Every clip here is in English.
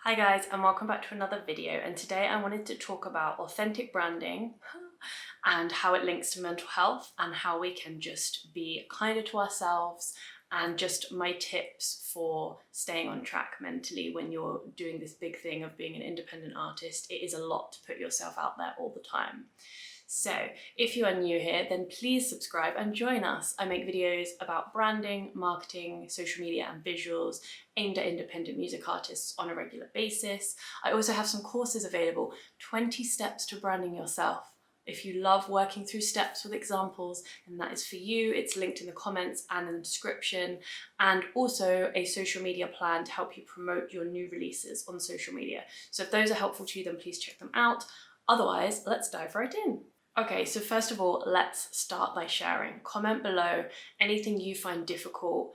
Hi guys, and welcome back to another video, and today I wanted to talk about authentic branding and how it links to mental health and how we can just be kinder to ourselves, and just my tips for staying on track mentally when you're doing this big thing of being an independent artist. It is a lot to put yourself out there all the time. So if you are new here, then please subscribe and join us. I make videos about branding, marketing, social media and visuals aimed at independent music artists on a regular basis. I also have some courses available, 20 steps to branding yourself. If you love working through steps with examples, then that is for you. It's linked in the comments and in the description, and also a social media plan to help you promote your new releases on social media. So if those are helpful to you, then please check them out. Otherwise, let's dive right in. Okay, so first of all, let's start by sharing. Comment below anything you find difficult,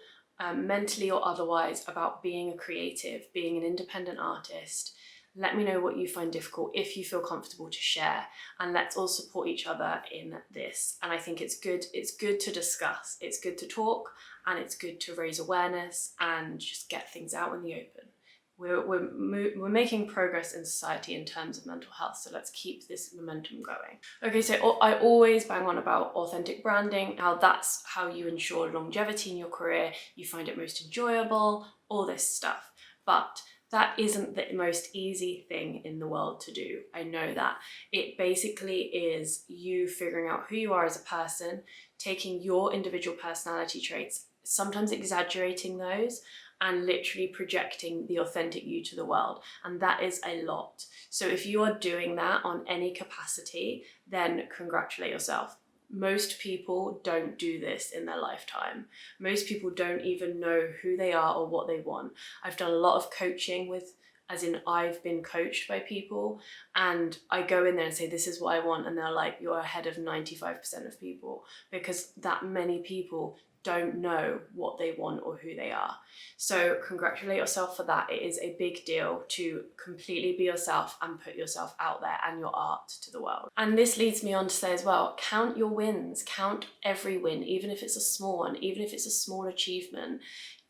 mentally or otherwise, about being a creative, being an independent artist. Let me know what you find difficult if you feel comfortable to share, and let's all support each other in this. And I think it's good to discuss, it's good to talk, and it's good to raise awareness and just get things out in the open. We're making progress in society in terms of mental health, so let's keep this momentum going. Okay, so I always bang on about authentic branding, how that's how you ensure longevity in your career, you find it most enjoyable, all this stuff. But that isn't the most easy thing in the world to do. I know that. It basically is you figuring out who you are as a person, taking your individual personality traits, sometimes exaggerating those, and literally projecting the authentic you to the world. And that is a lot. So if you are doing that on any capacity, then congratulate yourself. Most people don't do this in their lifetime. Most people don't even know who they are or what they want. I've done a lot of coaching as in I've been coached by people, and I go in there and say, this is what I want. And they're like, you're ahead of 95% of people, because that many people don't know what they want or who they are. So congratulate yourself for that. It is a big deal to completely be yourself and put yourself out there and your art to the world. And this leads me on to say as well, count your wins, count every win, even if it's a small one, even if it's a small achievement.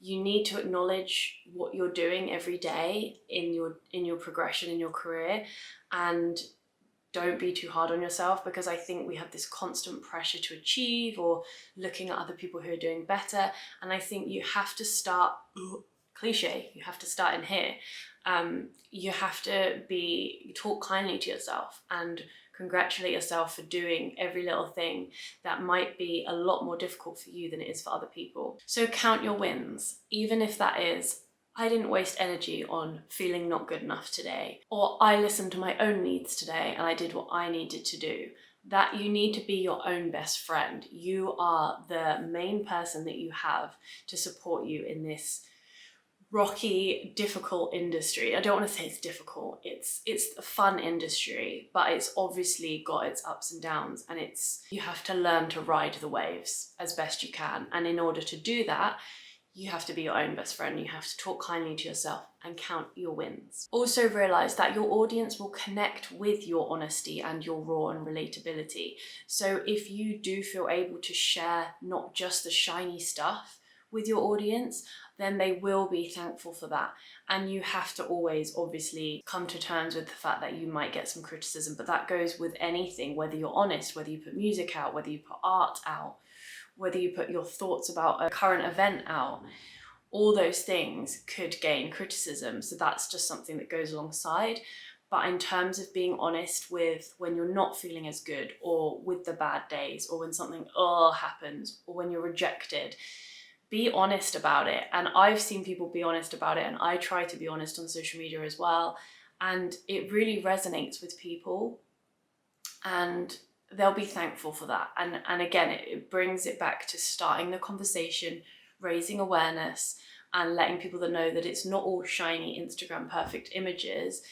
You need to acknowledge what you're doing every day in your progression in your career, and don't be too hard on yourself, because I think we have this constant pressure to achieve or looking at other people who are doing better. And I think you have to start, cliche, you have to start in here. You have to talk kindly to yourself and congratulate yourself for doing every little thing that might be a lot more difficult for you than it is for other people. So count your wins, even if that is, I didn't waste energy on feeling not good enough today, or I listened to my own needs today and I did what I needed to do. That you need to be your own best friend. You are the main person that you have to support you in this rocky, difficult industry. I don't want to say it's difficult, it's a fun industry, but it's obviously got its ups and downs, and you have to learn to ride the waves as best you can. And in order to do that, you have to be your own best friend. You have to talk kindly to yourself and count your wins. Also realize that your audience will connect with your honesty and your raw and relatability. So if you do feel able to share not just the shiny stuff with your audience, then they will be thankful for that. And you have to always obviously come to terms with the fact that you might get some criticism, but that goes with anything, whether you're honest, whether you put music out, whether you put art out, whether you put your thoughts about a current event out. All those things could gain criticism, so that's just something that goes alongside. But in terms of being honest with when you're not feeling as good, or with the bad days, or when something happens, or when you're rejected, be honest about it. And I've seen people be honest about it, and I try to be honest on social media as well, and it really resonates with people, and they'll be thankful for that. And again, it brings it back to starting the conversation, raising awareness, and letting people know that it's not all shiny Instagram perfect images.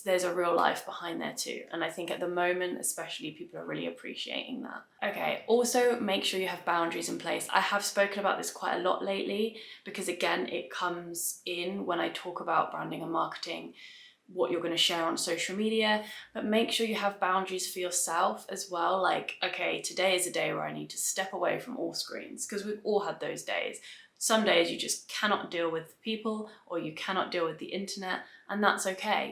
There's a real life behind there too. And I think at the moment, especially, people are really appreciating that. Okay, also make sure you have boundaries in place. I have spoken about this quite a lot lately, because again, it comes in when I talk about branding and marketing, what you're going to share on social media, but make sure you have boundaries for yourself as well. Like, okay, today is a day where I need to step away from all screens, because we've all had those days. Some days you just cannot deal with people, or you cannot deal with the internet, and that's okay.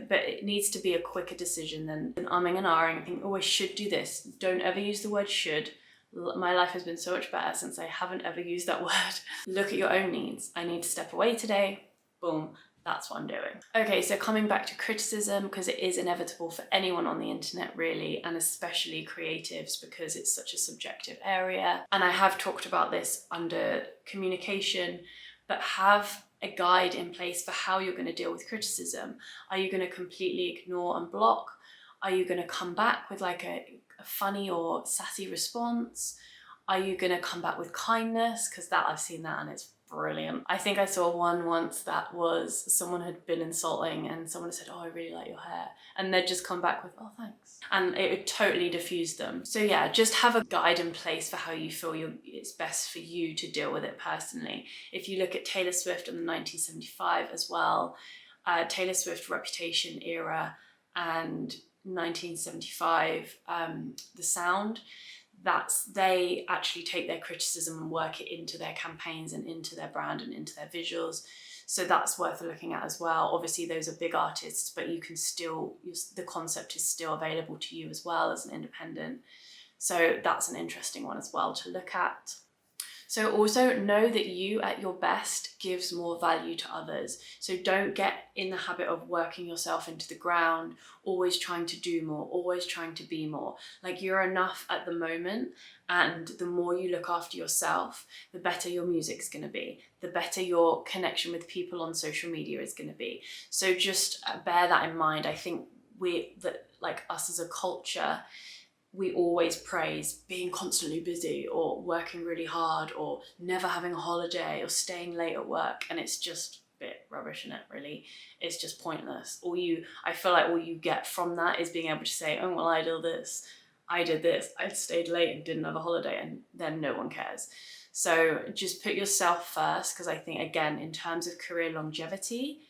But it needs to be a quicker decision than umming and ahhing and thinking, oh, I should do this. Don't ever use the word should. My life has been so much better since I haven't ever used that word. Look at your own needs. I need to step away today. Boom. That's what I'm doing. Okay, so coming back to criticism, because it is inevitable for anyone on the internet really, and especially creatives, because it's such a subjective area. And I have talked about this under communication, but have a guide in place for how you're going to deal with criticism. Are you going to completely ignore and block? Are you going to come back with like a funny or sassy response? Are you going to come back with kindness? Because I've seen that and it's brilliant. I think I saw one once that was someone had been insulting and someone said, oh, I really like your hair. And they'd just come back with, oh, thanks. And it would totally diffuse them. So yeah, just have a guide in place for how you feel it's best for you to deal with it personally. If you look at Taylor Swift in the 1975 as well, Taylor Swift Reputation era and 1975, The Sound, they actually take their criticism and work it into their campaigns and into their brand and into their visuals. So that's worth looking at as well. Obviously those are big artists, but you can still, the concept is still available to you as well as an independent. So that's an interesting one as well to look at. So also know that you at your best gives more value to others. So don't get in the habit of working yourself into the ground, always trying to do more, always trying to be more. Like, you're enough at the moment, and the more you look after yourself, the better your music's gonna be, the better your connection with people on social media is gonna be. So just bear that in mind. I think like us as a culture, we always praise being constantly busy or working really hard or never having a holiday or staying late at work, and it's just a bit rubbish, isn't it, really? It's just pointless. I feel like all you get from that is being able to say, oh, well, I did this, I stayed late and didn't have a holiday, and then no one cares. So just put yourself first, because I think, again, in terms of career longevity,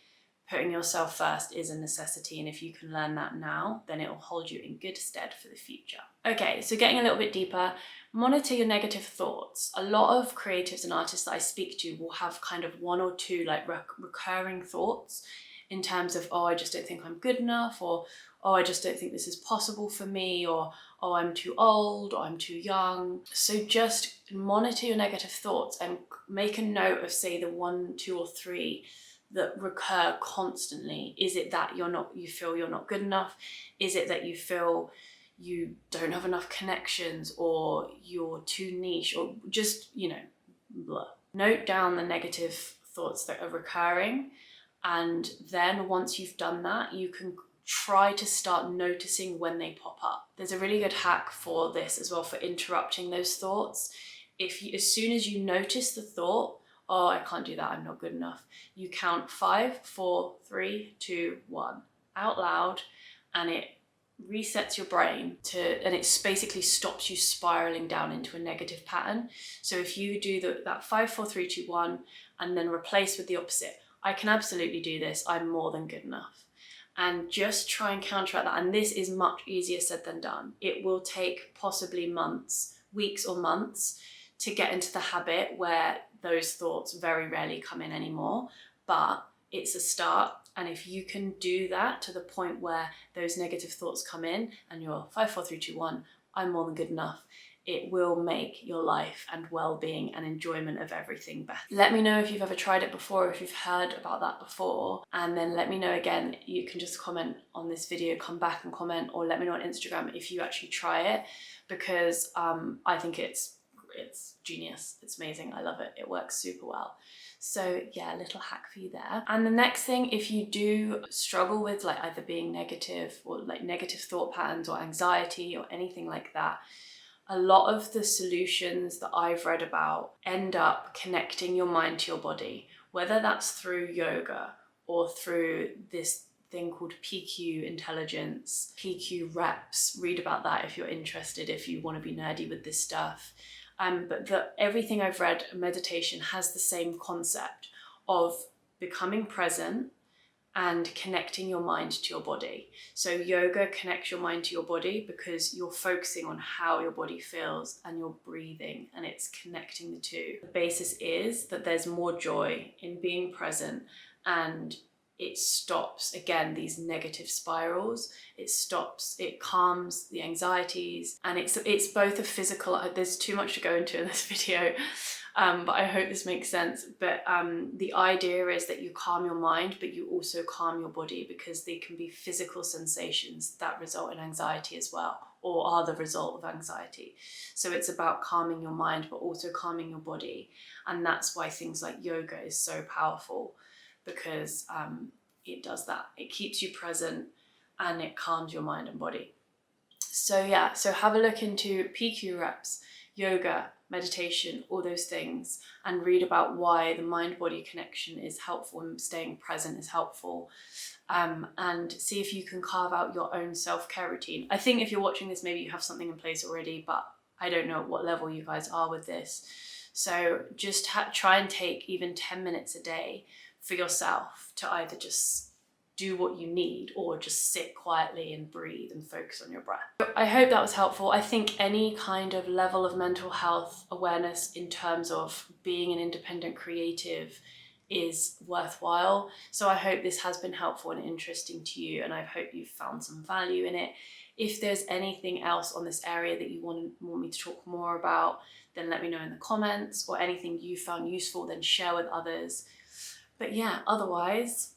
putting yourself first is a necessity, and if you can learn that now, then it will hold you in good stead for the future. Okay, so getting a little bit deeper, monitor your negative thoughts. A lot of creatives and artists that I speak to will have kind of one or two like recurring thoughts in terms of, oh, I just don't think I'm good enough, or oh, I just don't think this is possible for me, or oh, I'm too old, or I'm too young. So just monitor your negative thoughts and make a note of, say, the 1, 2, or 3 that recur constantly. Is it that you feel you're not good enough? Is it that you feel you don't have enough connections, or you're too niche, or just, blah. Note down the negative thoughts that are recurring, and then once you've done that, you can try to start noticing when they pop up. There's a really good hack for this as well, for interrupting those thoughts. As soon as you notice the thought, oh, I can't do that, I'm not good enough, you count 5, 4, 3, 2, 1 out loud, and it resets your brain and it basically stops you spiraling down into a negative pattern. So if you do that 5, 4, 3, 2, 1 and then replace with the opposite, I can absolutely do this, I'm more than good enough. And just try and counteract that. And this is much easier said than done. It will take possibly weeks or months to get into the habit where those thoughts very rarely come in anymore, but it's a start. And if you can do that to the point where those negative thoughts come in and you're 5, 4, 3, 2, 1, I'm more than good enough, it will make your life and well-being and enjoyment of everything better. Let me know if you've ever tried it before, if you've heard about that before, and then let me know again. You can just comment on this video, come back and comment, or let me know on Instagram if you actually try it, because I think it's genius. It's amazing. I love it. It works super well. So yeah, a little hack for you there. And the next thing, if you do struggle with like either being negative or like negative thought patterns or anxiety or anything like that, a lot of the solutions that I've read about end up connecting your mind to your body, whether that's through yoga or through this thing called PQ intelligence, PQ reps. Read about that if you're interested, if you want to be nerdy with this stuff. But everything I've read, meditation has the same concept of becoming present and connecting your mind to your body. So yoga connects your mind to your body because you're focusing on how your body feels and you're breathing, and it's connecting the two. The basis is that there's more joy in being present, and it stops, again, these negative spirals. It calms the anxieties, and it's both a physical, there's too much to go into in this video, but I hope this makes sense. But the idea is that you calm your mind, but you also calm your body, because they can be physical sensations that result in anxiety as well, or are the result of anxiety. So it's about calming your mind, but also calming your body. And that's why things like yoga is so powerful, because it does that. It keeps you present and it calms your mind and body. So yeah, so have a look into PQ reps, yoga, meditation, all those things, and read about why the mind-body connection is helpful and staying present is helpful. And see if you can carve out your own self-care routine. I think if you're watching this, maybe you have something in place already, but I don't know what level you guys are with this. So just try and take even 10 minutes a day for yourself to either just do what you need or just sit quietly and breathe and focus on your breath. I hope that was helpful. I think any kind of level of mental health awareness in terms of being an independent creative is worthwhile. So I hope this has been helpful and interesting to you, and I hope you've found some value in it. If there's anything else on this area that you want me to talk more about, then let me know in the comments, or anything you found useful, then share with others. But yeah, otherwise,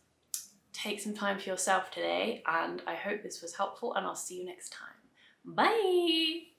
take some time for yourself today, and I hope this was helpful, and I'll see you next time. Bye!